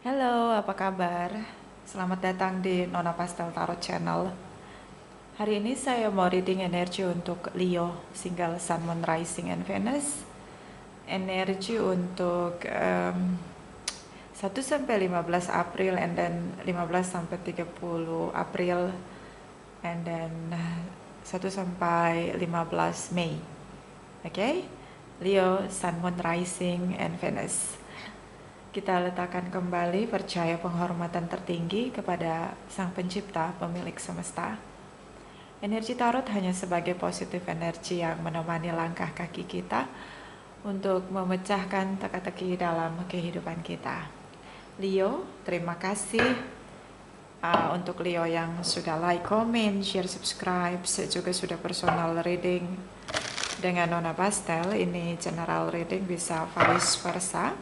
Halo, apa kabar? Selamat datang di Nona Pastel Tarot Channel. Hari ini saya mau reading energi untuk Leo, single Sun, Moon, Rising, and Venus. Energi untuk 1 sampai 15 April, and then 15 sampai 30 April, and then 1 sampai 15 Mei. Oke? Leo, Sun, Moon, Rising, and Venus. Kita letakkan kembali percaya penghormatan tertinggi kepada Sang Pencipta, pemilik semesta. Energi tarot hanya sebagai positif energi yang menemani langkah kaki kita untuk memecahkan teka-teki dalam kehidupan kita. Leo, terima kasih untuk Leo yang sudah like, comment, share, subscribe, juga sudah personal reading dengan Nona Pastel. Ini general reading, bisa vice versa.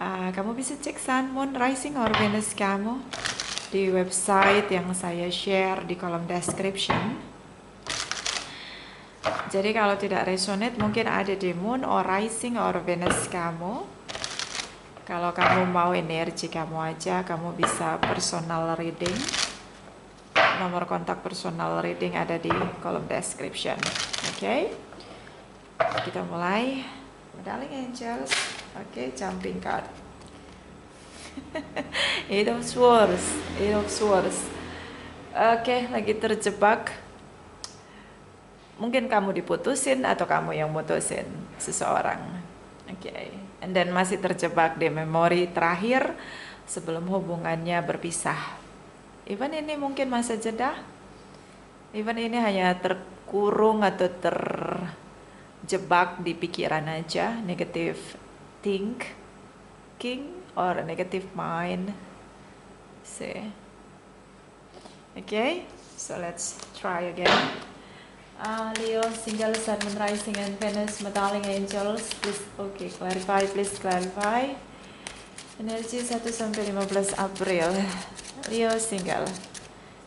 Kamu bisa cek Sun, Moon, Rising, or Venus kamu di website yang saya share di kolom description. Jadi kalau tidak resonate mungkin ada di Moon or Rising or Venus kamu. Kalau kamu mau energi kamu aja, kamu bisa personal reading. Nomor kontak personal reading ada di kolom description. Oke, kita mulai. Darling Angels. Oke, jumping card. Eight of Swords. Oke, lagi terjebak. Mungkin kamu diputusin atau kamu yang mutusin seseorang. Oke, and then masih terjebak di memori terakhir sebelum hubungannya berpisah. Even ini mungkin masa jeda. Even ini hanya terkurung atau terjebak di pikiran aja, negative thinking or negative mind. See. Okay, so let's try again. Leo, single Sun, Moon, Rising, and Venus, my darling angels, please, okay, please clarify. Energi 1 sampai 15 April. Leo single.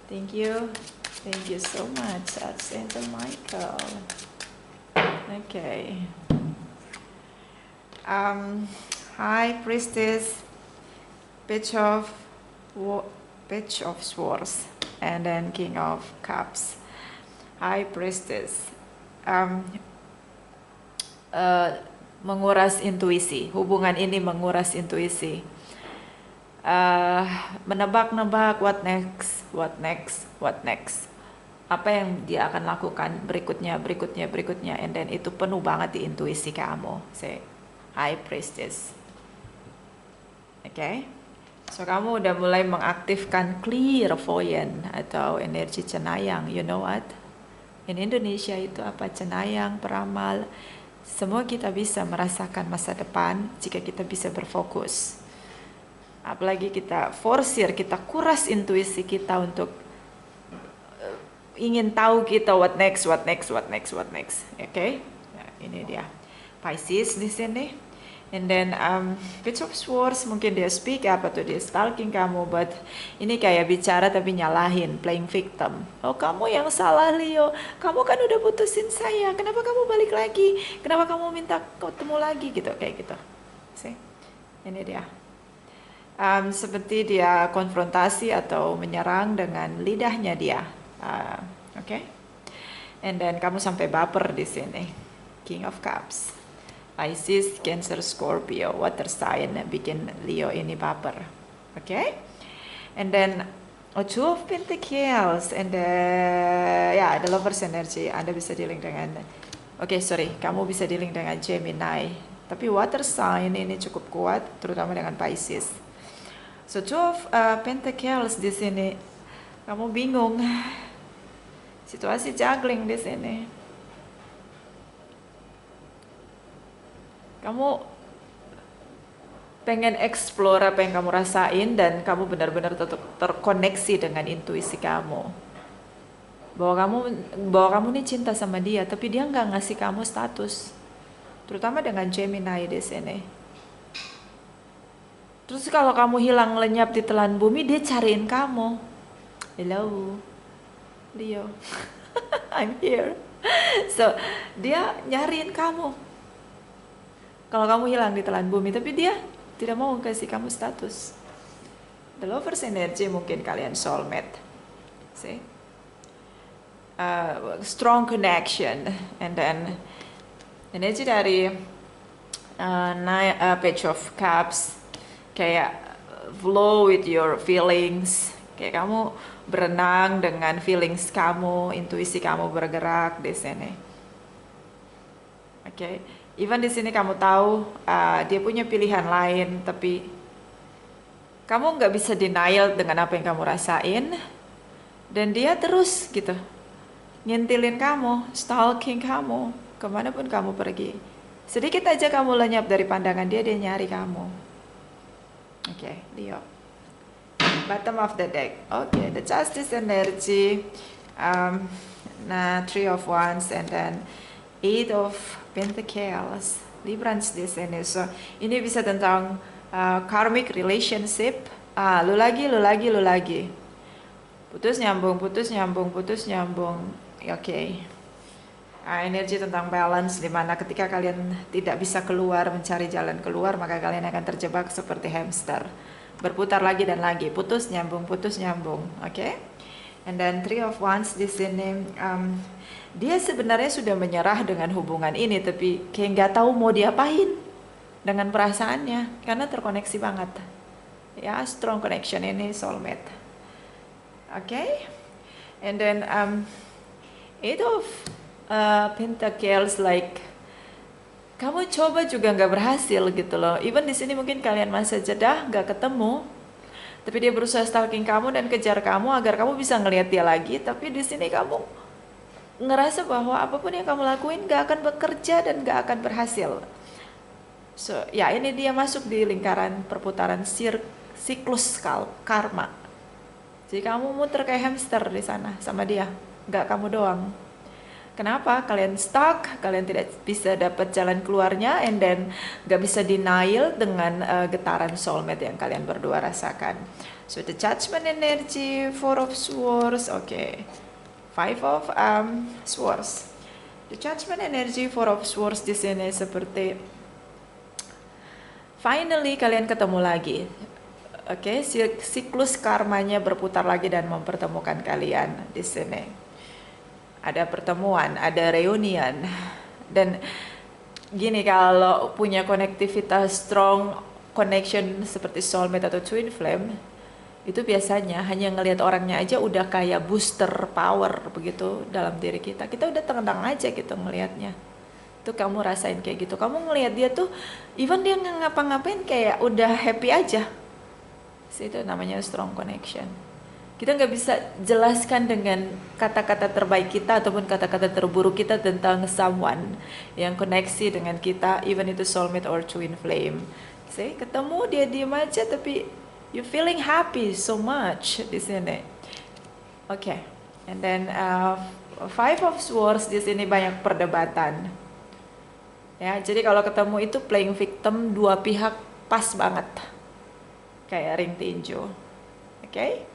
Thank you so much, Archangel Michael. Okay. High Priestess, Page of Swords, and then King of Cups. High Priestess, menguras intuisi. Hubungan ini menguras intuisi. Menebak-nebak what next. Apa yang dia akan lakukan berikutnya, and then itu penuh banget di intuisi kamu. Say, High Priestess. Oke, so kamu udah mulai mengaktifkan clairvoyant atau energi cenayang. You know what? In Indonesia itu apa? Cenayang, peramal. Semua kita bisa merasakan masa depan jika kita bisa berfokus. Apalagi kita forsir, kita kuras intuisi kita untuk ingin tahu kita what next. Okay? Nah, ini dia Pisces di sini. And then Page of Swords, mungkin dia speak up atau dia stalking kamu, but ini kayak bicara tapi nyalahin, playing victim. Oh, kamu yang salah Leo, kamu kan udah putusin saya, kenapa kamu balik lagi, kenapa kamu minta ketemu lagi, gitu, kayak gitu. See? Ini dia. Seperti dia konfrontasi atau menyerang dengan lidahnya dia. Okay? And then kamu sampai baper di sini. King of Cups. Pisces, Cancer, Scorpio, water sign bikin Leo ini baper. Okay? And then Two of Pentacles and the Lovers energy. Anda bisa dealing dengan kamu bisa dealing dengan Gemini. Tapi water sign ini cukup kuat, terutama dengan Pisces. So Two of Pentacles di sini, kamu bingung. Situasi juggling di sini. Kamu pengen explore apa yang kamu rasain dan kamu benar-benar terkoneksi dengan intuisi kamu. Bahwa kamu nih cinta sama dia, tapi dia nggak ngasih kamu status. Terutama dengan Gemini di sini. Terus kalau kamu hilang lenyap di telan bumi, dia cariin kamu. Hello, Leo. I'm here. So, dia nyariin kamu. Kalau kamu hilang di telan bumi, tapi dia tidak mau kasih kamu status. The Lovers energy mungkin kalian soulmate. See? Strong connection. And then energi dari Page of Cups, kayak flow with your feelings, kayak kamu berenang dengan feelings kamu, intuisi kamu bergerak di sini. Oke, even di sini kamu tahu dia punya pilihan lain, tapi kamu nggak bisa denial dengan apa yang kamu rasain, dan dia terus gitu nyentilin kamu, stalking kamu, kemanapun kamu pergi. Sedikit aja kamu lenyap dari pandangan dia, dia nyari kamu. Oke, Leo. Bottom of the deck. Oke, the Justice energy. Nah, Three of Wands and then Eight of Pentacles. Librans di sini. So, ini bisa tentang karmic relationship. Lu lagi. Putus nyambung. Oke. Energi tentang balance, dimana ketika kalian tidak bisa keluar, mencari jalan keluar, maka kalian akan terjebak seperti hamster, berputar lagi dan lagi, putus nyambung. Oke. And then Three of Wands di sini, dia sebenarnya sudah menyerah dengan hubungan ini, tapi kayak nggak tahu mau diapain dengan perasaannya karena terkoneksi banget. Ya, strong connection ini soulmate. Oke. And then Eight of Pentacles, like kamu coba juga nggak berhasil gitu loh. Even di sini mungkin kalian masa jeda nggak ketemu, tapi dia berusaha stalking kamu dan kejar kamu agar kamu bisa ngelihat dia lagi. Tapi di sini kamu ngerasa bahwa apapun yang kamu lakuin nggak akan bekerja dan nggak akan berhasil. So ya, ini dia masuk di lingkaran perputaran siklus karma. Jadi kamu muter kayak hamster di sana sama dia, nggak kamu doang. Kenapa? Kalian stuck, kalian tidak bisa dapat jalan keluarnya, and then gak bisa denial dengan getaran soulmate yang kalian berdua rasakan. So the Judgment energy, Four of Swords, okay. Five of Swords. The Judgment energy, Four of Swords di sini seperti finally kalian ketemu lagi. Oke, siklus karmanya berputar lagi dan mempertemukan kalian di sini. Ada pertemuan, ada reunian. Dan gini, kalau punya konektivitas strong connection seperti soulmate atau twin flame, itu biasanya hanya ngelihat orangnya aja udah kayak booster power begitu dalam diri kita. Kita udah tenang aja gitu ngelihatnya. Tuh kamu rasain kayak gitu. Kamu ngelihat dia tuh, even dia nggak ngapa-ngapain kayak udah happy aja. Itu namanya strong connection. Kita nggak bisa jelaskan dengan kata-kata terbaik kita ataupun kata-kata terburuk kita tentang someone yang koneksi dengan kita, even itu soulmate or twin flame. See, ketemu dia diem aja tapi you feeling happy so much di sini. Oke. And then Five of Swords di sini banyak perdebatan. Ya, jadi kalau ketemu itu playing victim, dua pihak pas banget. Kayak ring tinju. Oke?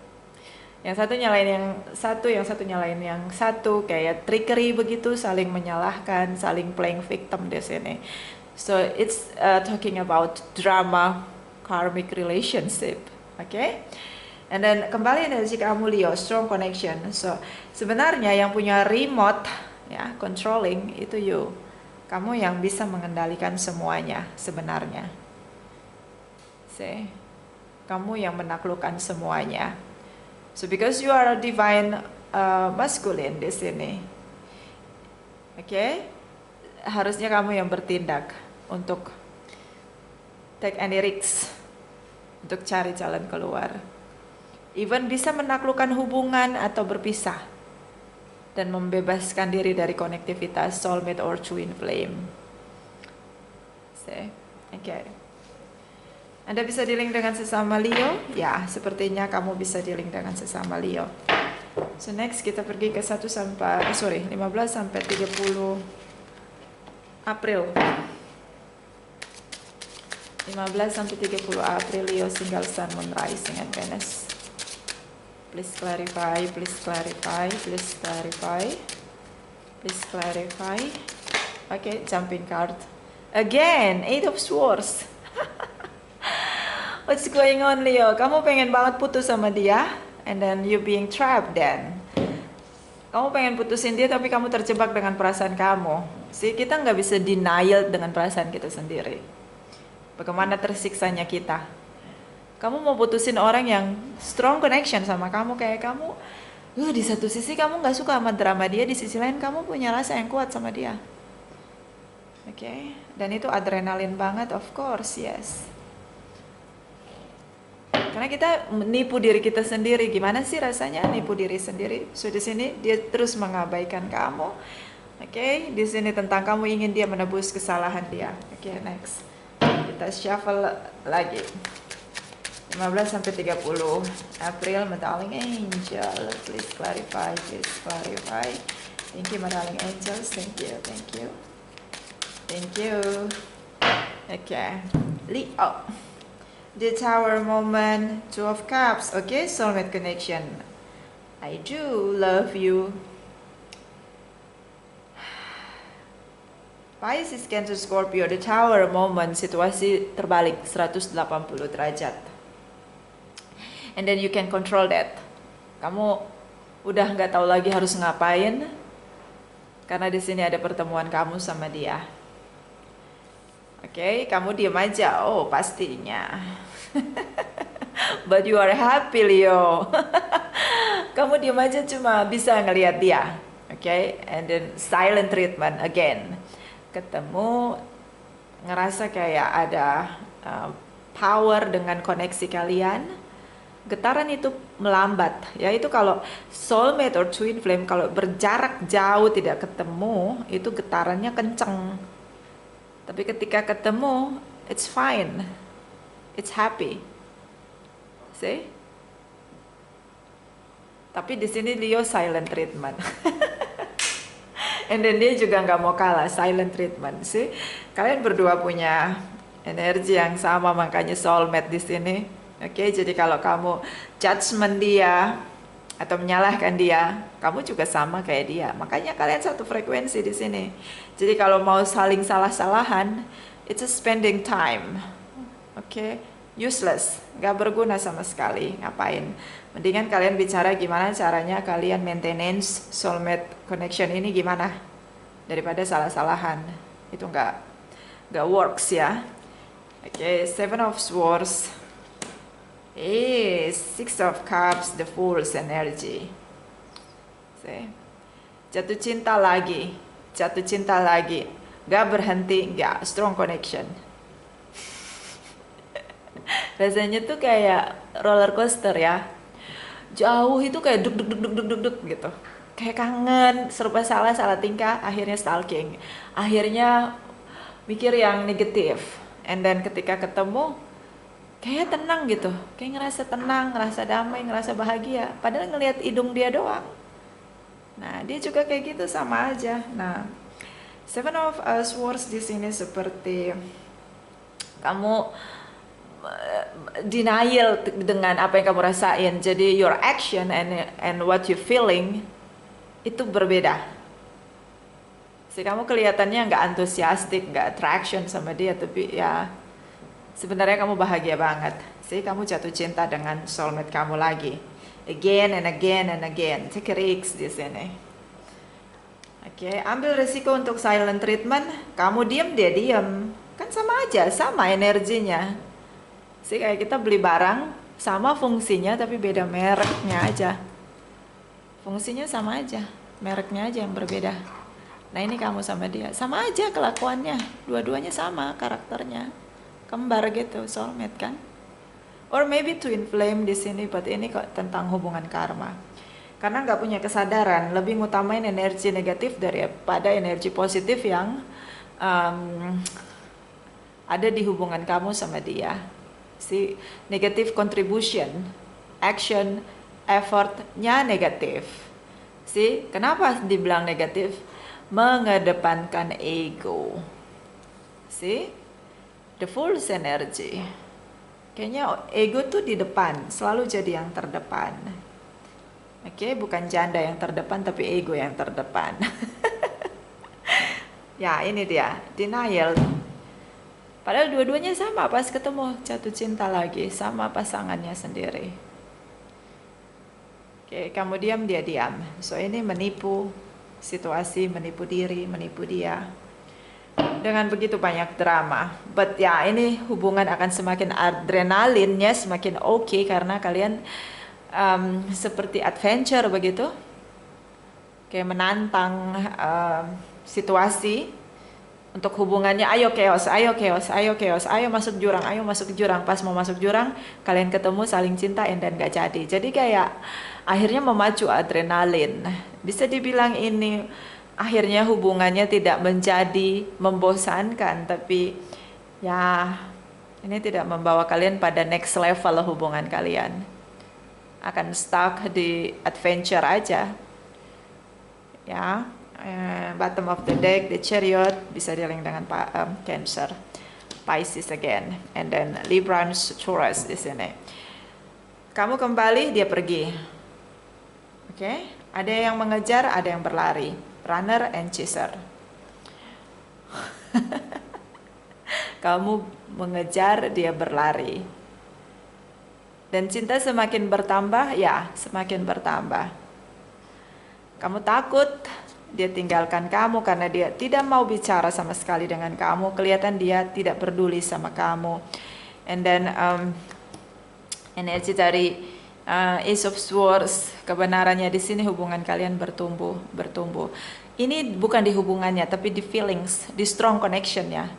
Yang satu nyalain yang satu nyalain yang satu, kayak trickery begitu, saling menyalahkan, saling playing victim di sini. So it's talking about drama, karmic relationship, okay? And then kembali energi kamu Leo, strong connection. So sebenarnya yang punya remote, ya, controlling itu you. Kamu yang bisa mengendalikan semuanya sebenarnya. See, kamu yang menaklukkan semuanya. So because you are a divine masculine di sini, okay, harusnya kamu yang bertindak untuk take any risks, untuk cari jalan keluar. Even bisa menaklukkan hubungan atau berpisah dan membebaskan diri dari konektivitas soulmate or twin flame. See, okay. Anda bisa dealing dengan sesama Leo? Ya, sepertinya kamu bisa dealing dengan sesama Leo. So next kita pergi ke 15 sampai 30 April. 15 sampai 30 April Leo, single sun, moon, rising and Venus. Please clarify, please clarify, please clarify. Please clarify. Okay, jumping card. Again, Eight of Swords. What's going on, Leo? Kamu pengen banget putus sama dia, and then you being trapped then. Kamu pengen putusin dia tapi kamu terjebak dengan perasaan kamu. See, kita nggak bisa denial dengan perasaan kita sendiri. Bagaimana tersiksanya kita. Kamu mau putusin orang yang strong connection sama kamu, kayak kamu, di satu sisi kamu nggak suka sama drama dia, di sisi lain kamu punya rasa yang kuat sama dia. Oke, dan itu adrenalin banget, of course, yes. Karena kita nipu diri kita sendiri. Gimana sih rasanya nipu diri sendiri? So di sini dia terus mengabaikan kamu. Oke, di sini tentang kamu ingin dia menebus kesalahan dia. Oke, next. Kita shuffle lagi. 15 sampai 30 April, my darling angel. Please clarify, please clarify. Thank you, my darling angels. Thank you, thank you. Thank you. Okay. Leo. The Tower moment, Two of Cups. Okay, soulmate connection. I do love you. Pisces, Cancer, Scorpio. The Tower moment, situasi terbalik 180 derajat. And then you can control that. Kamu udah nggak tahu lagi harus ngapain, karena di sini ada pertemuan kamu sama dia. Oke, kamu diam aja. Oh, pastinya. But you are happy, Leo. Kamu diam aja cuma bisa ngelihat dia. Oke, and then silent treatment again. Ketemu, ngerasa kayak ada power dengan koneksi kalian. Getaran itu melambat. Ya, itu kalau soulmate or twin flame, kalau berjarak jauh tidak ketemu, itu getarannya kenceng. Tapi ketika ketemu, it's fine, it's happy. See? Tapi di sini Leo silent treatment. And then dia juga nggak mau kalah, silent treatment. See? Kalian berdua punya energi yang sama, makanya soulmate di sini. Oke, jadi kalau kamu judgment dia atau menyalahkan dia, kamu juga sama kayak dia. Makanya kalian satu frekuensi di sini. Jadi kalau mau saling salah-salahan, it's a spending time. Oke, useless, nggak berguna sama sekali. Ngapain? Mendingan kalian bicara gimana caranya kalian maintenance soulmate connection ini gimana, daripada salah-salahan. Itu nggak works ya. Oke, Seven of Swords. Six of Cups, the Fool's energy. See? Jatuh cinta lagi, gak berhenti, gak strong connection. Rasanya tuh kayak roller coaster ya. Jauh itu kayak duk gitu. Kayak kangen, serba salah tingkah, akhirnya stalking. Akhirnya mikir yang negatif. And then ketika ketemu, kayak tenang gitu, kayak ngerasa tenang, ngerasa damai, ngerasa bahagia. Padahal ngelihat hidung dia doang. Nah, dia juga kayak gitu, sama aja. Nah, Seven of Swords di sini seperti kamu denial dengan apa yang kamu rasain. Jadi your action and what you feeling itu berbeda. Si kamu kelihatannya nggak antusiastik, nggak attraction sama dia, tapi ya sebenarnya kamu bahagia banget. Sih, kamu jatuh cinta dengan soulmate kamu lagi. Again and again and again. Take a risk di sini. Oke, ambil resiko untuk silent treatment. Kamu diam, dia diam. Kan sama aja, sama energinya. Sih, kayak kita beli barang, sama fungsinya tapi beda mereknya aja. Fungsinya sama aja, mereknya aja yang berbeda. Nah, ini kamu sama dia, sama aja kelakuannya. Dua-duanya sama karakternya. Kembar gitu, soulmate kan? Or maybe twin flame di sini, but ini kok tentang hubungan karma. Karena nggak punya kesadaran, lebih ngutamain energi negatif daripada energi positif yang ada di hubungan kamu sama dia. Si negative contribution, action, effortnya negatif. Si kenapa dibilang negatif? Mengedepankan ego. Si the Fool's energy. Kayaknya ego tuh di depan, selalu jadi yang terdepan. Oke, bukan janda yang terdepan, tapi ego yang terdepan. Ya, ini dia, denial. Padahal dua-duanya sama, pas ketemu jatuh cinta lagi sama pasangannya sendiri. Oke, kamu diam, dia diam. So ini menipu situasi, menipu diri, menipu dia. Dengan begitu banyak drama. But ya, ini hubungan akan semakin adrenalinnya semakin oke karena kalian seperti adventure begitu. Kayak menantang situasi untuk hubungannya. Ayo chaos, ayo chaos, ayo chaos, ayo masuk jurang, ayo masuk jurang. Pas mau masuk jurang, kalian ketemu saling cinta dan gak jadi. Jadi kayak akhirnya memacu adrenalin. Bisa dibilang ini akhirnya hubungannya tidak menjadi membosankan, tapi ya ini tidak membawa kalian pada next level hubungan kalian. Akan stuck di adventure aja. Ya, bottom of the deck, the Chariot, bisa dilihat dengan Cancer, Pisces again, and then Libra, Taurus di sini. Kamu kembali, dia pergi. Oke, ada yang mengejar, ada yang berlari. Runner and chaser. Kamu mengejar, dia berlari. Dan cinta semakin bertambah, ya, semakin bertambah. Kamu takut dia tinggalkan kamu karena dia tidak mau bicara sama sekali dengan kamu. Kelihatan dia tidak peduli sama kamu. And then energi dari Ace of Swords, kebenarannya di sini hubungan kalian bertumbuh. Ini bukan di hubungannya, tapi di feelings, di strong connection ya.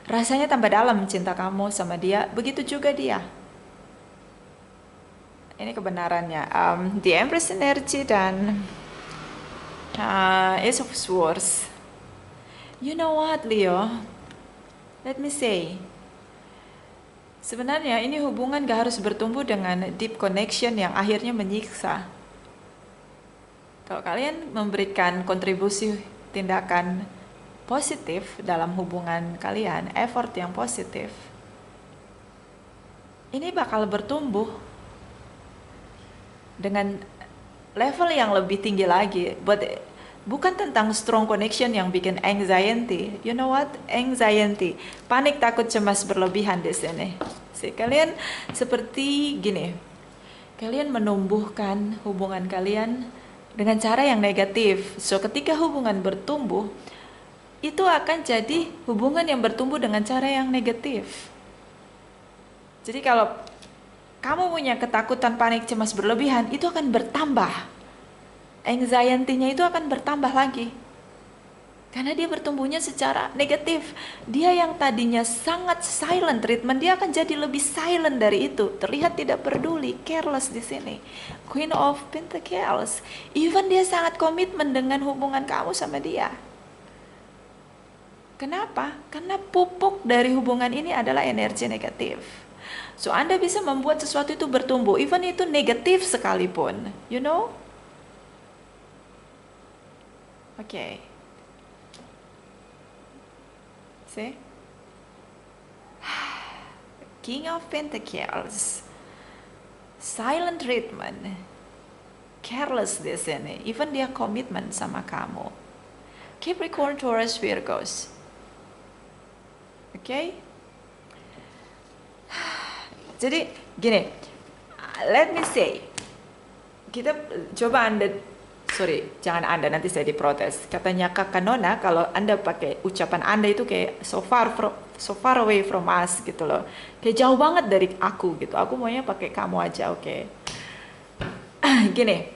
Rasanya tambah dalam cinta kamu sama dia, begitu juga dia. Ini kebenarannya. The Empress energy dan Ace of Swords. You know what, Leo? Let me say, sebenarnya ini hubungan gak harus bertumbuh dengan deep connection yang akhirnya menyiksa. Kalau kalian memberikan kontribusi tindakan positif dalam hubungan kalian, effort yang positif, ini bakal bertumbuh dengan level yang lebih tinggi lagi. But bukan tentang strong connection yang bikin anxiety. You know what? Anxiety, panik, takut, cemas berlebihan di sini. Kalian seperti gini. Kalian menumbuhkan hubungan kalian dengan cara yang negatif. So ketika hubungan bertumbuh, itu akan jadi hubungan yang bertumbuh dengan cara yang negatif. Jadi kalau kamu punya ketakutan, panik, cemas berlebihan, itu akan bertambah. Anxiety-nya itu akan bertambah lagi. Karena dia bertumbuhnya secara negatif. Dia yang tadinya sangat silent treatment, dia akan jadi lebih silent dari itu. Terlihat tidak peduli, careless di sini. Queen of Pentacles. Even dia sangat komitmen dengan hubungan kamu sama dia. Kenapa? Karena pupuk dari hubungan ini adalah energi negatif. So, Anda bisa membuat sesuatu itu bertumbuh, even itu negatif sekalipun. You know? Okay. See? King of Pentacles. Silent treatment. Careless di sini. Even dia komitmen sama kamu. Capricorn, Taurus, Virgos. Okay? Jadi gini, let me say, kita coba jangan Anda, nanti saya diprotes. Katanya Kakak Nona, kalau Anda pakai ucapan Anda itu kayak so far away from us gitu loh. Kayak jauh banget dari aku gitu. Aku maunya pakai kamu aja, oke. Gini,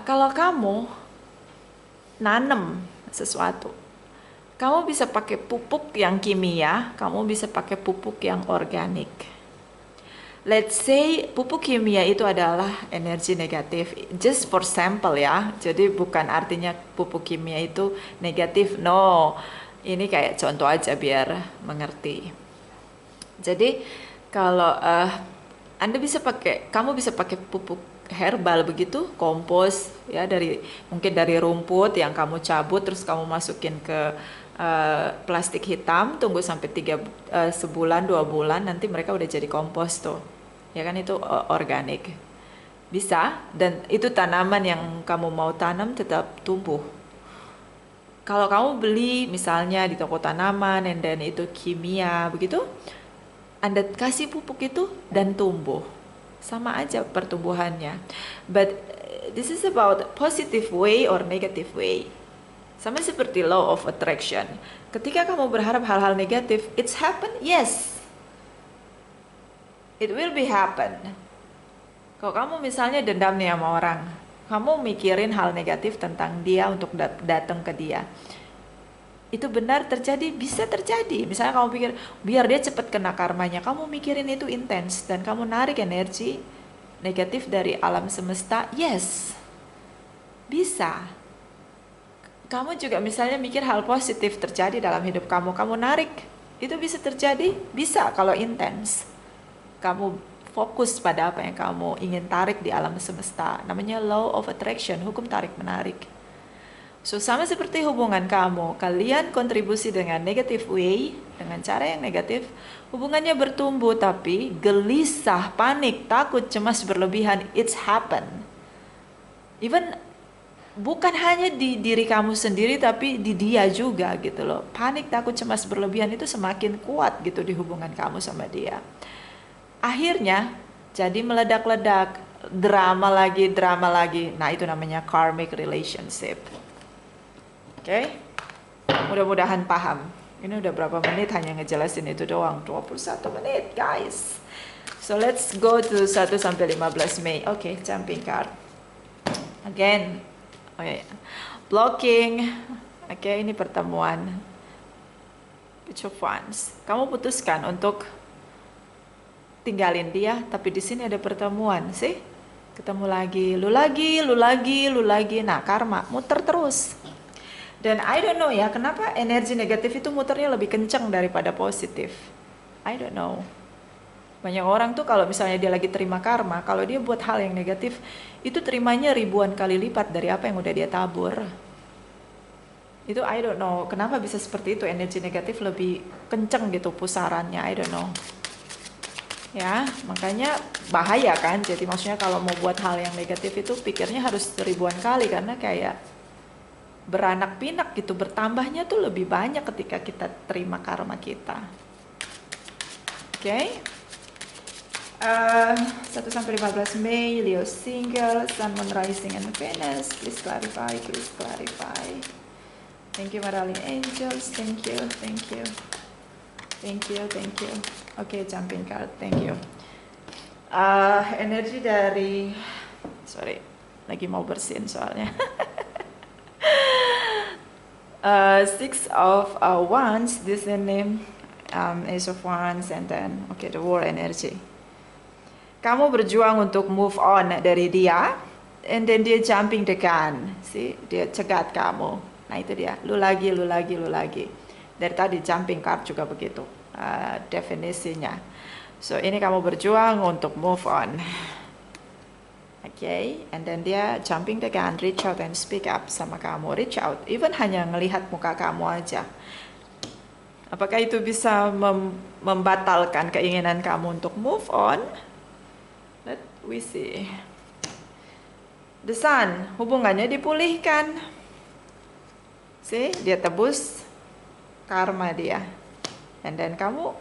kalau kamu nanem sesuatu, kamu bisa pakai pupuk yang kimia, kamu bisa pakai pupuk yang organik. Let's say pupuk kimia itu adalah energi negatif, just for sample ya. Jadi bukan artinya pupuk kimia itu negatif, no. Ini kayak contoh aja biar mengerti. Jadi kalau kamu bisa pakai pupuk herbal begitu, kompos ya, mungkin dari rumput yang kamu cabut terus kamu masukin ke plastik hitam, tunggu sampai sebulan 2 bulan, nanti mereka udah jadi kompos tuh ya kan, itu organik bisa. Dan itu tanaman yang kamu mau tanam tetap tumbuh Kalau kamu beli misalnya di toko tanaman, and then itu kimia, begitu, Anda kasih pupuk itu dan tumbuh. Sama aja pertumbuhannya. But this is about positive way or negative way. Sama seperti law of attraction. Ketika kamu berharap hal-hal negatif, it's happen, yes. It will be happen. Kalau kamu misalnya dendam nih sama orang, kamu mikirin hal negatif tentang dia untuk datang ke dia. Itu benar terjadi, bisa terjadi. Misalnya kamu pikir, biar dia cepat kena karmanya, kamu mikirin itu intens, dan kamu narik energi negatif dari alam semesta, yes. Bisa. Kamu juga misalnya mikir hal positif terjadi dalam hidup kamu, kamu narik, itu bisa terjadi, bisa kalau intens. Kamu fokus pada apa yang kamu ingin tarik di alam semesta. Namanya law of attraction, hukum tarik-menarik. So, sama seperti hubungan kamu, kalian kontribusi dengan negative way, dengan cara yang negatif, hubungannya bertumbuh, tapi gelisah, panik, takut, cemas berlebihan, it's happen. Even bukan hanya di diri kamu sendiri, tapi di dia juga gitu loh. Panik, takut, cemas berlebihan itu semakin kuat gitu di hubungan kamu sama dia. Akhirnya jadi meledak-ledak, drama lagi. Nah, itu namanya karmic relationship. Oke? Mudah-mudahan paham. Ini udah berapa menit hanya ngejelasin itu doang. 21 menit, guys. So let's go to 1 sampai 15 Mei. Oke, jumping card. Again. Oke. Blocking. Oke, ini pertemuan. Page of Wands. Kamu putuskan untuk tinggalin dia, tapi di sini ada pertemuan, sih. Ketemu lagi, lu lagi. Nah, karma muter terus. Dan I don't know ya, kenapa energi negatif itu muternya lebih kencang daripada positif. I don't know. Banyak orang tuh kalau misalnya dia lagi terima karma, kalau dia buat hal yang negatif, itu terimanya ribuan kali lipat dari apa yang udah dia tabur. Itu I don't know, kenapa bisa seperti itu, energi negatif lebih kencang gitu pusarannya, I don't know. Ya, makanya bahaya kan. Jadi maksudnya kalau mau buat hal yang negatif itu pikirnya harus ribuan kali, karena kayak beranak pinak gitu, bertambahnya tuh lebih banyak ketika kita terima karma kita. Oke. 1 sampai 15 Mei, Leo single, Sun, Moon, Rising, and Venus. Please clarify. Thank you, my darling angels. Thank you. Oke, jumping card. Thank you. Energi dari, sorry, lagi mau bersihin soalnya. Six of Wands, this is the name, Ace of Wands, and then the War energy. Kamu berjuang untuk move on dari dia, and then dia jumping the gun, see, dia cegat kamu. Nah itu dia, lu lagi. Dari tadi jumping card juga begitu definisinya. So ini kamu berjuang untuk move on. Okay, and then dia jumping the gun, reach out and speak up sama kamu. Reach out, even hanya ngelihat muka kamu aja. Apakah itu bisa membatalkan keinginan kamu untuk move on? Let we see. The Sun, hubungannya dipulihkan. See, dia tebus karma dia. And then kamu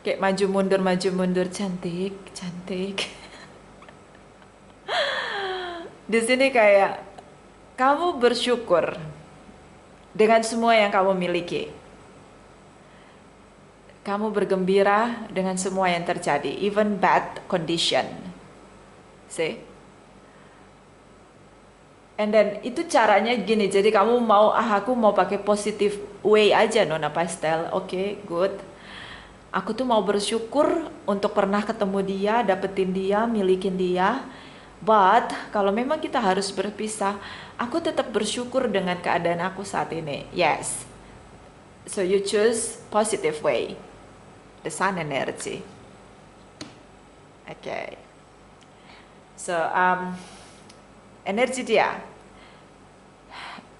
kayak maju mundur, cantik. Di sini kayak kamu bersyukur dengan semua yang kamu miliki. Kamu bergembira dengan semua yang terjadi, even bad condition. See? And then itu caranya gini, jadi kamu mau, aku mau pakai positive way aja Nona Pastel. Oke, good. Aku tuh mau bersyukur untuk pernah ketemu dia, dapetin dia, milikin dia. But kalau memang kita harus berpisah, aku tetap bersyukur dengan keadaan aku saat ini. Yes. So you choose positive way. The Sun energy. Okay. So energi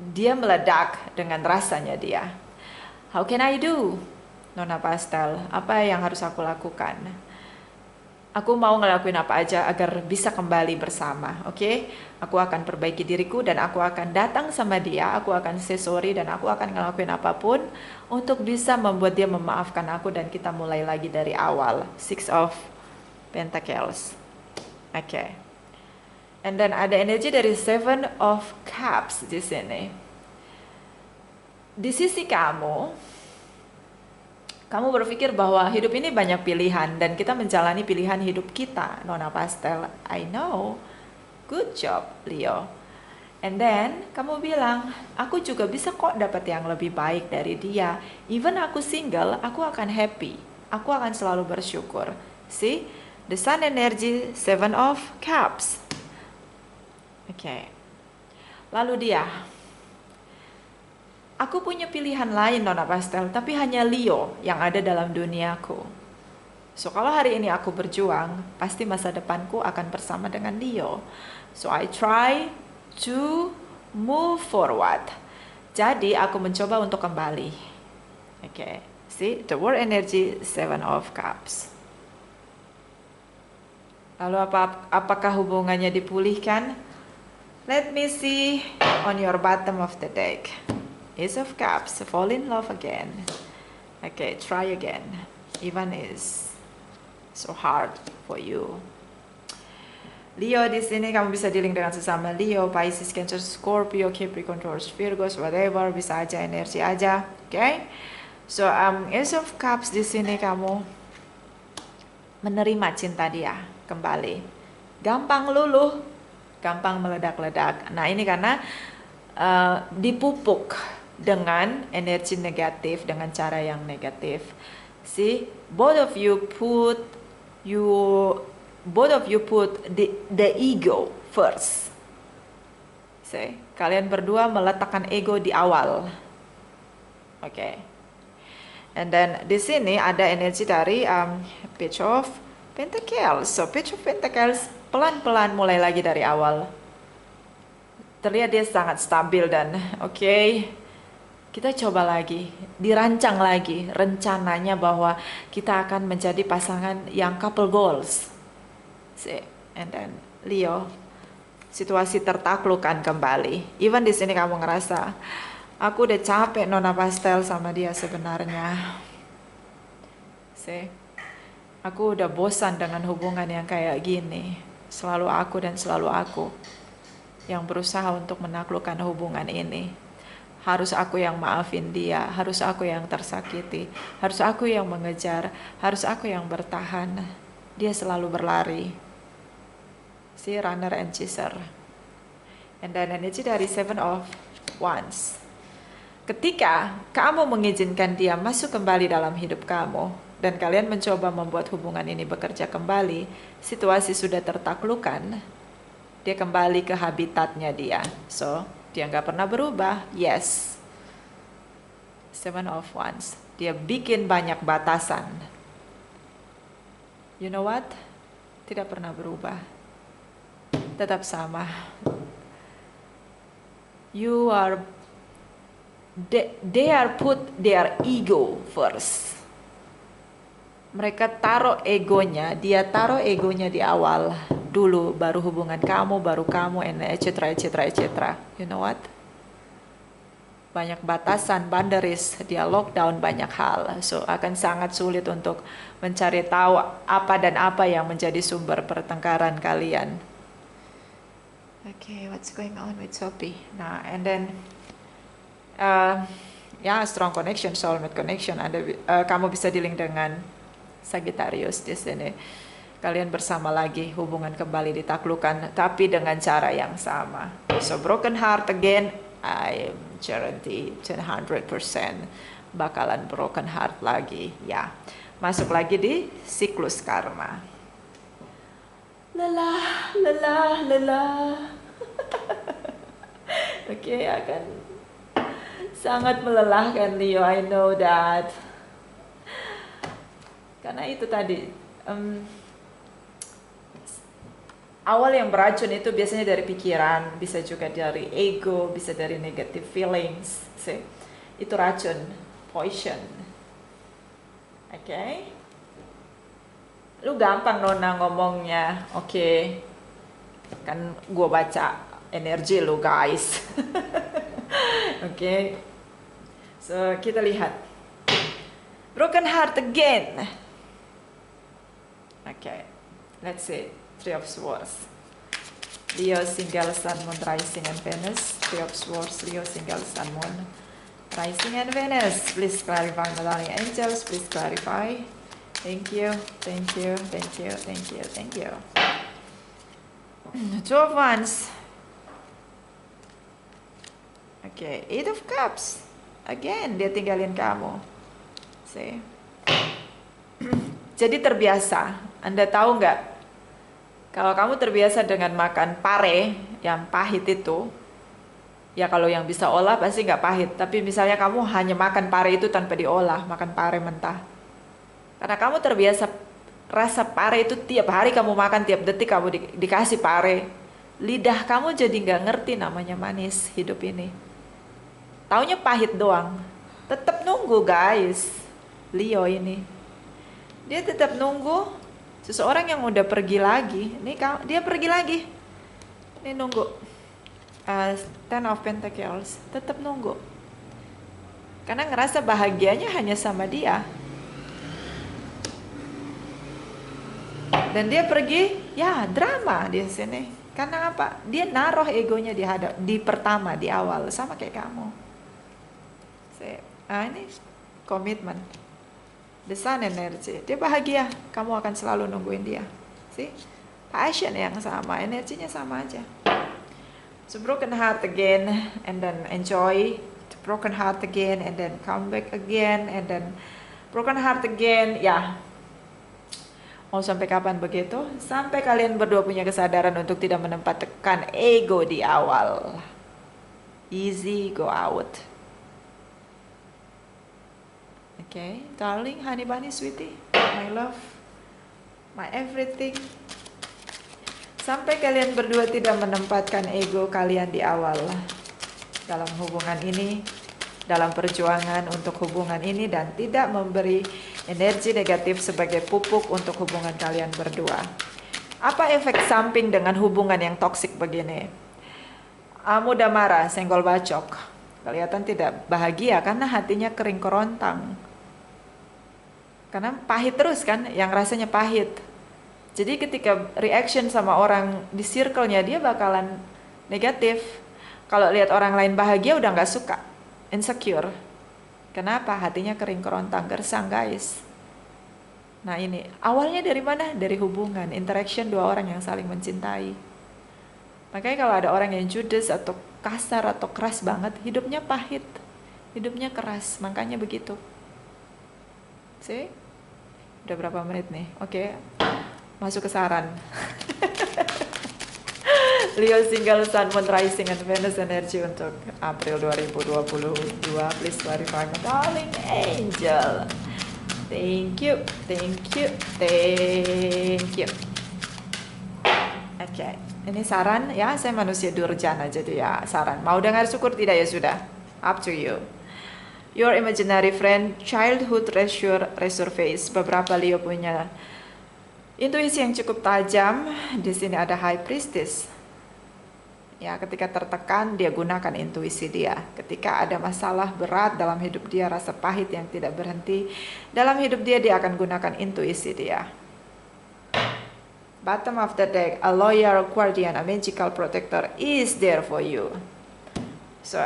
dia meledak dengan rasanya dia. How can I do? Nona Pastel, apa yang harus aku lakukan? Aku mau ngelakuin apa aja agar bisa kembali bersama, oke? Aku akan perbaiki diriku dan aku akan datang sama dia, aku akan say sorry dan aku akan ngelakuin apapun untuk bisa membuat dia memaafkan aku dan kita mulai lagi dari awal. Six of Pentacles. Oke. And then ada energi dari Seven of Cups di sini. Di sisi kamu berpikir bahwa hidup ini banyak pilihan dan kita menjalani pilihan hidup kita, Nona Pastel. I know. Good job, Leo. And then kamu bilang, aku juga bisa kok dapat yang lebih baik dari dia. Even aku single, aku akan happy. Aku akan selalu bersyukur. See? The Sun energy, Seven of Cups. Oke. Lalu dia, aku punya pilihan lain, Nona Pastel, tapi hanya Leo yang ada dalam duniaku. So, kalau hari ini aku berjuang, pasti masa depanku akan bersama dengan Leo. So, I try to move forward. Jadi, aku mencoba untuk kembali. Oke, see, the word energy, Seven of Cups. Lalu, apakah hubungannya dipulihkan? Let me see on your bottom of the deck. Ace of Cups, fall in love again. Okay, try again. Even is so hard for you. Leo, di sini kamu bisa dealing dengan sesama Leo, Pisces, Cancer, Scorpio, Capricorn, Taurus, Virgo, whatever, bisa aja energi aja, okay? So, Ace of Cups di sini kamu menerima cinta dia kembali. Gampang luluh, gampang meledak-ledak. Nah, ini karena dipupuk dengan energi negatif, dengan cara yang negatif. See, both of you put the ego first. See, kalian berdua meletakkan ego di awal. Oke. Okay. And then di sini ada energi dari Page of Pentacles. So Page of Pentacles pelan-pelan mulai lagi dari awal. Terlihat dia sangat stabil dan oke. Kita coba lagi, dirancang lagi rencananya bahwa kita akan menjadi pasangan yang couple goals. See, and then Leo, situasi tertaklukkan kembali. Even di sini kamu ngerasa, aku udah capek Nona Pastel sama dia sebenarnya. See, aku udah bosan dengan hubungan yang kayak gini. Selalu aku dan selalu aku yang berusaha untuk menaklukkan hubungan ini. Harus aku yang maafin dia, harus aku yang tersakiti, harus aku yang mengejar, harus aku yang bertahan. Dia selalu berlari. Si runner and chaser. And then energy dari Seven of Wands. Ketika kamu mengizinkan dia masuk kembali dalam hidup kamu, dan kalian mencoba membuat hubungan ini bekerja kembali, situasi sudah tertaklukkan, dia kembali ke habitatnya dia. So, dia nggak pernah berubah. Yes. Seven of Wands. Dia bikin banyak batasan. You know what? Tidak pernah berubah. Tetap sama. They are put their ego first. Mereka taruh egonya, dia taruh egonya di awal dulu, baru hubungan kamu, and etc. You know what? Banyak batasan, boundaries, dia lockdown banyak hal. So akan sangat sulit untuk mencari tahu apa dan apa yang menjadi sumber pertengkaran kalian. Okay, what's going on with Sophie? Nah, and then strong connection, soulmate connection. Kamu bisa dealing dengan Sagittarius di sini. Kalian bersama lagi, hubungan kembali ditaklukkan, tapi dengan cara yang sama. So broken heart again, I guarantee 100% bakalan broken heart lagi. Ya, masuk lagi di siklus karma. Lelah. Oke, akan sangat melelahkan Leo, I know that. Karena itu tadi, awal yang beracun itu biasanya dari pikiran, bisa juga dari ego, bisa dari negative feelings. See? Itu racun, poison. Okay? Lu gampang Nona ngomongnya. Oke. Kan gua baca energi lu guys. Oke. So, kita lihat. Broken heart again. Okay. Let's see. Three of Swords. Leo, single Sun, Moon, Rising, and Venus. Three of Swords, Leo, single Sun, Moon, Rising, and Venus. Please clarify, my darling angels. Please clarify. Thank you, thank you, thank you, thank you, thank you. Two of Wands. Okay, Eight of Cups. Again, dia tinggalin kamu. See? Jadi terbiasa. Anda tahu nggak? Kalau kamu terbiasa dengan makan pare yang pahit itu, ya kalau yang bisa olah pasti nggak pahit. Tapi misalnya kamu hanya makan pare itu tanpa diolah, makan pare mentah. Karena kamu terbiasa rasa pare itu tiap hari kamu makan, tiap detik kamu dikasih pare. Lidah kamu jadi nggak ngerti namanya manis hidup ini. Taunya pahit doang. Tetap nunggu guys. Leo ini. Dia tetap nunggu. Seseorang yang udah pergi lagi, dia pergi lagi. Ini nunggu. Ten of Pentacles, tetap nunggu. Karena ngerasa bahagianya hanya sama dia. Dan dia pergi, ya drama di sini. Karena apa? Dia naruh egonya di pertama, di awal, sama kayak kamu. Ini komitmen. The Sun energy, dia bahagia, kamu akan selalu nungguin dia. See? Passion yang sama, energinya sama aja. So broken heart again, and then enjoy. Broken heart again, and then come back again, and then broken heart again. Ya, mau sampai kapan begitu? Sampai kalian berdua punya kesadaran untuk tidak menempatkan ego di awal. Easy go out. Okay, darling, honey bunny, sweetie, my love, my everything. Sampai kalian berdua tidak menempatkan ego kalian di awal dalam hubungan ini, dalam perjuangan untuk hubungan ini, dan tidak memberi energi negatif sebagai pupuk untuk hubungan kalian berdua. Apa efek samping dengan hubungan yang toksik begini? Mudah marah, senggol bacok, kelihatan tidak bahagia karena hatinya kering kerontang. Karena pahit terus kan, yang rasanya pahit. Jadi ketika reaction sama orang di circle-nya dia bakalan negatif. Kalau lihat orang lain bahagia udah nggak suka, insecure. Kenapa? Hatinya kering kerontang, gersang guys. Nah ini, awalnya dari mana? Dari hubungan, interaction dua orang yang saling mencintai. Makanya kalau ada orang yang judes atau kasar atau keras banget, hidupnya pahit, hidupnya keras, makanya begitu. See? Udah berapa menit nih? Oke. Masuk ke saran. Leo single Sun, Moon, Rising, and Venus energy untuk April 2022. Please clarify, my darling angel. Thank you, thank you, thank you. Oke, ini saran ya. Saya manusia durjana jadi ya saran. Mau dengar syukur tidak ya sudah. Up to you. Your imaginary friend, childhood resurface. Beberapa Leo punya intuisi yang cukup tajam. Di sini ada High Priestess. Ya, ketika tertekan dia gunakan intuisi dia. Ketika ada masalah berat dalam hidup dia, rasa pahit yang tidak berhenti dalam hidup dia, dia akan gunakan intuisi dia. Bottom of the deck, a loyal guardian, a magical protector is there for you. So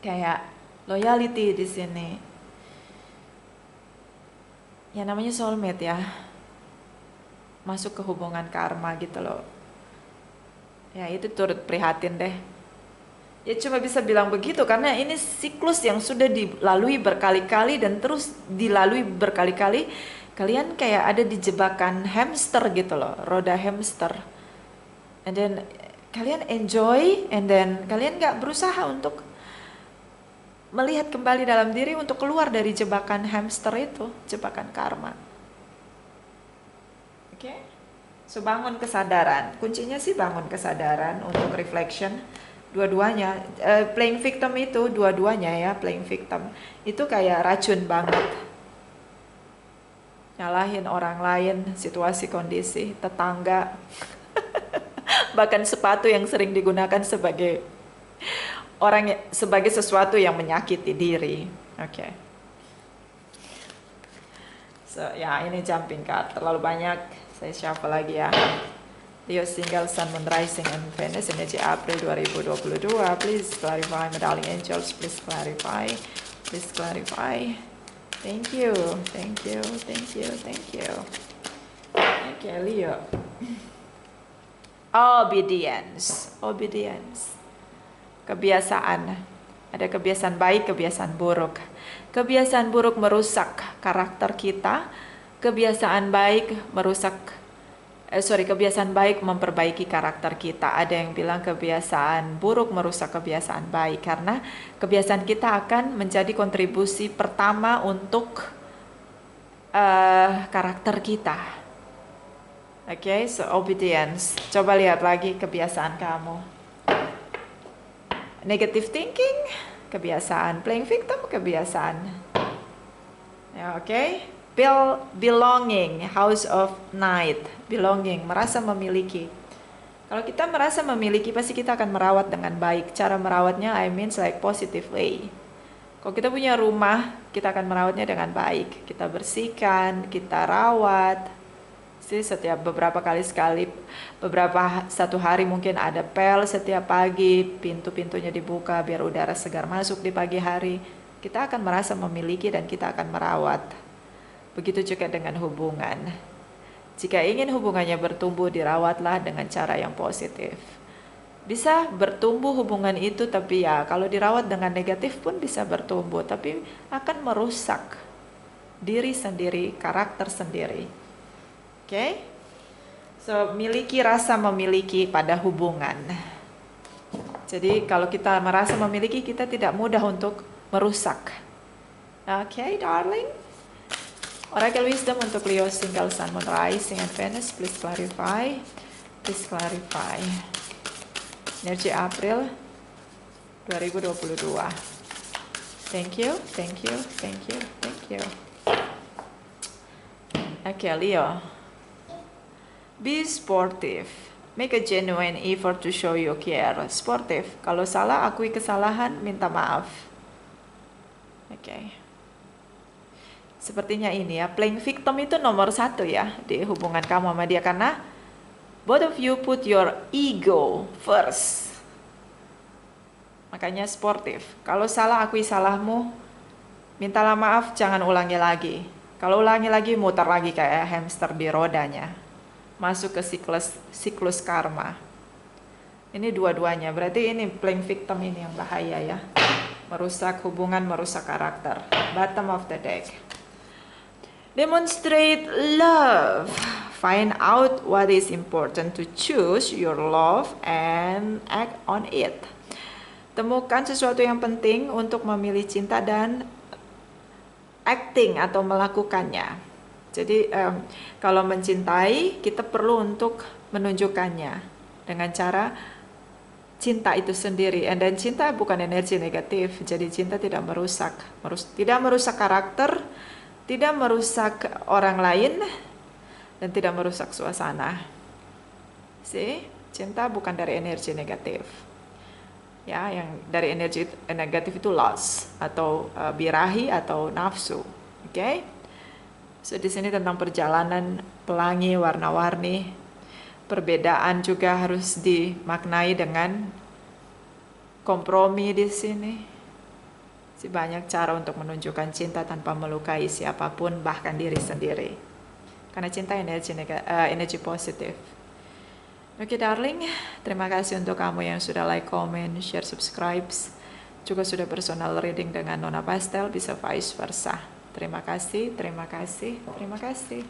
kayak loyalty di sini. Ya namanya soulmate ya. Masuk ke hubungan karma gitu loh. Ya itu turut prihatin deh. Ya cuma bisa bilang begitu karena ini siklus yang sudah dilalui berkali-kali dan terus dilalui berkali-kali. Kalian kayak ada di jebakan hamster gitu loh, roda hamster. And then kalian enjoy, and then kalian gak berusaha untuk melihat kembali dalam diri untuk keluar dari jebakan hamster itu, jebakan karma. Oke? So bangun kesadaran, kuncinya sih bangun kesadaran untuk reflection. Dua-duanya, playing victim itu dua-duanya ya, playing victim itu kayak racun banget. nyalahin orang lain, situasi, kondisi, tetangga, bahkan sepatu yang sering digunakan sebagai sebagai sesuatu yang menyakiti diri. Oke. So, ya ini jumping card, terlalu banyak. Saya shuffle lagi ya. Leo single Sun, Moon, Rising, and Venus, energi April 2022. Please clarify, my darling angels. Please clarify. Please clarify. Thank you, thank you, thank you, thank you. Okay, Leo. Obedience, obedience. Kebiasaan. Ada kebiasaan baik, kebiasaan buruk. Kebiasaan buruk merusak karakter kita. Kebiasaan baik kebiasaan baik memperbaiki karakter kita. Ada yang bilang kebiasaan buruk merusak kebiasaan baik, karena kebiasaan kita akan menjadi kontribusi pertama untuk karakter kita. Oke, so obedience. Coba lihat lagi kebiasaan kamu. Negative thinking, kebiasaan. Playing victim, kebiasaan. Ya, oke. Belonging, House of Night, belonging, merasa memiliki. Kalau kita merasa memiliki, pasti kita akan merawat dengan baik. Cara merawatnya, like positive way. Kalau kita punya rumah, kita akan merawatnya dengan baik. Kita bersihkan, kita rawat. Setiap satu hari mungkin ada pel setiap pagi, pintu-pintunya dibuka biar udara segar masuk di pagi hari. Kita akan merasa memiliki dan kita akan merawat. Begitu juga dengan hubungan. Jika ingin hubungannya bertumbuh, dirawatlah dengan cara yang positif. Bisa bertumbuh hubungan itu, tapi ya kalau dirawat dengan negatif pun bisa bertumbuh, tapi akan merusak diri sendiri, karakter sendiri. Oke? So, miliki rasa memiliki pada hubungan. Jadi kalau kita merasa memiliki, kita tidak mudah untuk merusak. Oke, darling? Oracle Wisdom untuk Leo single Sun, Moon, Rising, and Venus. Please clarify. Please clarify. Energi April 2022. Thank you, thank you, thank you, thank you. Oke, Leo. Be sportive. Make a genuine effort to show your care. Sportive. Kalau salah, akui kesalahan, minta maaf. Oke. Sepertinya ini ya, playing victim itu nomor 1 ya di hubungan kamu sama dia, karena both of you put your ego first. Makanya sportif. Kalau salah, akui salahmu, mintalah maaf, jangan ulangi lagi. Kalau ulangi lagi, muter lagi kayak hamster di rodanya, masuk ke siklus karma. Ini dua-duanya, berarti ini playing victim ini yang bahaya ya, merusak hubungan, merusak karakter. Bottom of the deck. Demonstrate love. Find out what is important to choose your love and act on it. Temukan sesuatu yang penting untuk memilih cinta dan acting atau melakukannya. Jadi kalau mencintai, kita perlu untuk menunjukkannya dengan cara cinta itu sendiri. Dan cinta bukan energi negatif. Jadi cinta tidak merusak karakter, tidak merusak orang lain, dan tidak merusak suasana. Cinta bukan dari energi negatif. Ya, yang dari energi negatif itu loss atau birahi atau nafsu. Oke? So di sini tentang perjalanan pelangi, warna-warni. Perbedaan juga harus dimaknai dengan kompromi di sini. Banyak cara untuk menunjukkan cinta tanpa melukai siapapun, bahkan diri sendiri. Karena cinta energi positif. Oke, darling, terima kasih untuk kamu yang sudah like, comment, share, subscribe. Juga sudah personal reading dengan Nona Pastel, bisa vice versa. Terima kasih, terima kasih, terima kasih.